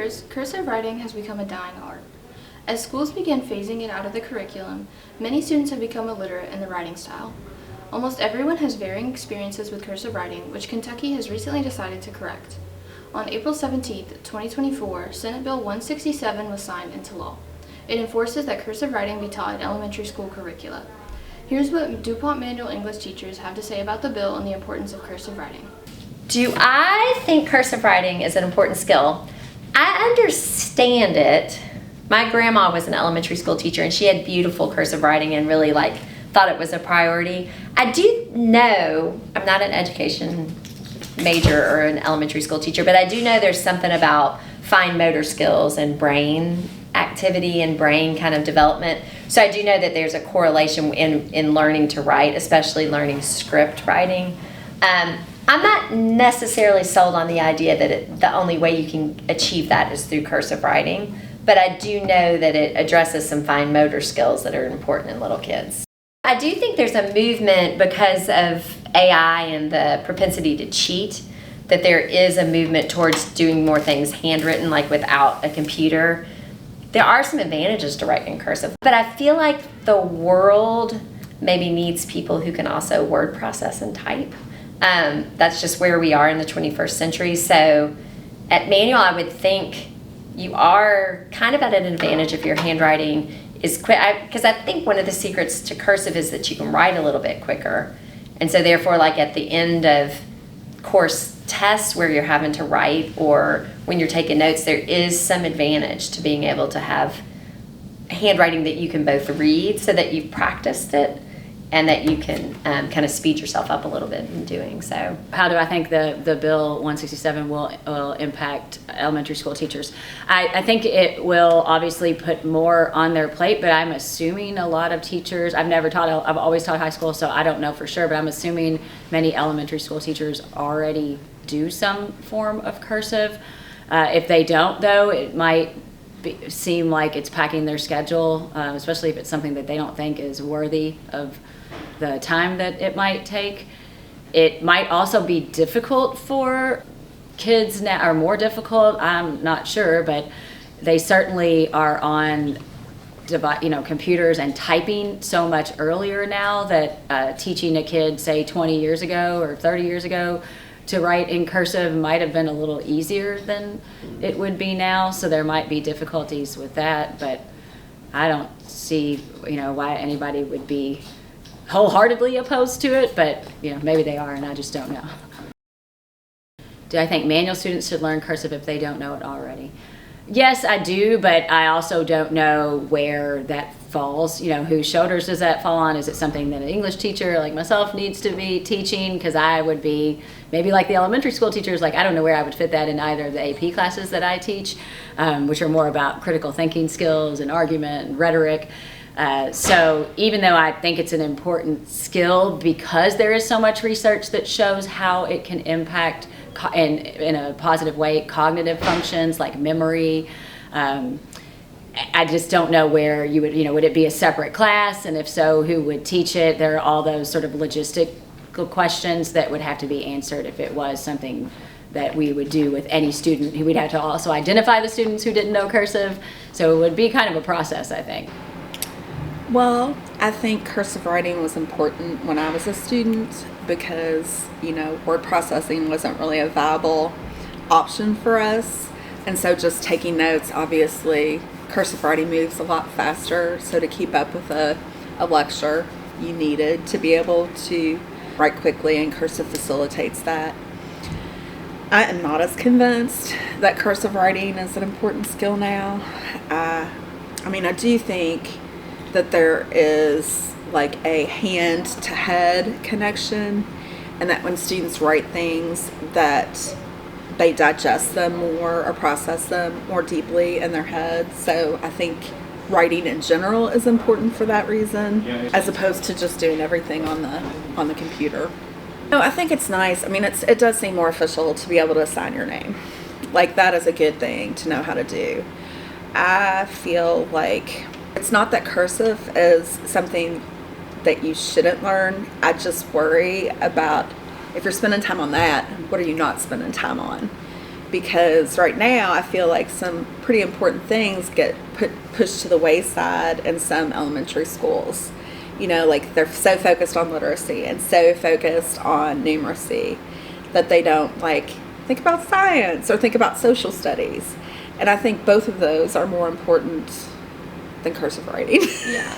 years, cursive writing has become a dying art. As schools began phasing it out of the curriculum, many students have become illiterate in the writing style. Almost everyone has varying experiences with cursive writing, which Kentucky has recently decided to correct. On April 17, 2024, Senate Bill 167 was signed into law. It enforces that cursive writing be taught in elementary school curricula. Here's what DuPont Manual English teachers have to say about the bill and the importance of cursive writing. Do I think cursive writing is an important skill? I understand it. My grandma was an elementary school teacher and she had beautiful cursive writing and really thought it was a priority. I do know, I'm not an education major or an elementary school teacher, but I do know there's something about fine motor skills and brain activity and brain kind of development. So I do know that there's a correlation in learning to write, especially learning script writing. I'm not necessarily sold on the idea that the only way you can achieve that is through cursive writing, but I do know that it addresses some fine motor skills that are important in little kids. I do think there's a movement because of AI and the propensity to cheat, that there is a movement towards doing more things handwritten, like without a computer. There are some advantages to writing in cursive, but I feel like the world maybe needs people who can also word process and type. That's just where we are in the 21st century. So at manual, I would think you are kind of at an advantage if your handwriting is quick. Because I think one of the secrets to cursive is that you can write a little bit quicker. And so therefore, at the end of course tests where you're having to write or when you're taking notes, there is some advantage to being able to have handwriting that you can both read so that you've practiced it and that you can kind of speed yourself up a little bit in doing so. How do I think the Bill 167 will impact elementary school teachers? I think it will obviously put more on their plate, but I'm assuming a lot of teachers, I've always taught high school, so I don't know for sure, but I'm assuming many elementary school teachers already do some form of cursive. If they don't, though, it might seem like it's packing their schedule, especially if it's something that they don't think is worthy of the time that it might take. It might also be difficult for kids now, or more difficult, I'm not sure, but they certainly are on computers and typing so much earlier now that teaching a kid, say 20 years ago or 30 years ago, to write in cursive might have been a little easier than it would be now, so there might be difficulties with that, but I don't see why anybody would be wholeheartedly opposed to it, but maybe they are and I just don't know. Do I think manual students should learn cursive if they don't know it already? Yes, I do, but I also don't know where that falls. Whose shoulders does that fall on? Is it something that an English teacher like myself needs to be teaching? Because I would be maybe like the elementary school teachers, I don't know where I would fit that in either of the AP classes that I teach, which are more about critical thinking skills and argument and rhetoric. So even though I think it's an important skill because there is so much research that shows how it can impact in a positive way cognitive functions like memory, I just don't know where you would, would it be a separate class? And if so, who would teach it? There are all those sort of logistical questions that would have to be answered if it was something that we would do with any student. We'd have to also identify the students who didn't know cursive. So it would be kind of a process, I think. Well, I think cursive writing was important when I was a student because, word processing wasn't really a viable option for us. And so just taking notes, obviously, cursive writing moves a lot faster. So to keep up with a lecture, you needed to be able to write quickly, and cursive facilitates that. I am not as convinced that cursive writing is an important skill now. I do think that there is a hand to head connection, and that when students write things that they digest them more or process them more deeply in their head. So I think writing in general is important for that reason, as opposed to just doing everything on the computer. No, I think it's nice. It does seem more official to be able to sign your name. That is a good thing to know how to do. I feel like it's not that cursive is something that you shouldn't learn. I just worry about if you're spending time on that, what are you not spending time on? because right now I feel like some pretty important things get pushed to the wayside in some elementary schools. You know, like they're so focused on literacy and so focused on numeracy that they don't like think about science or think about social studies. And I think both of those are more important than cursive writing. Yeah.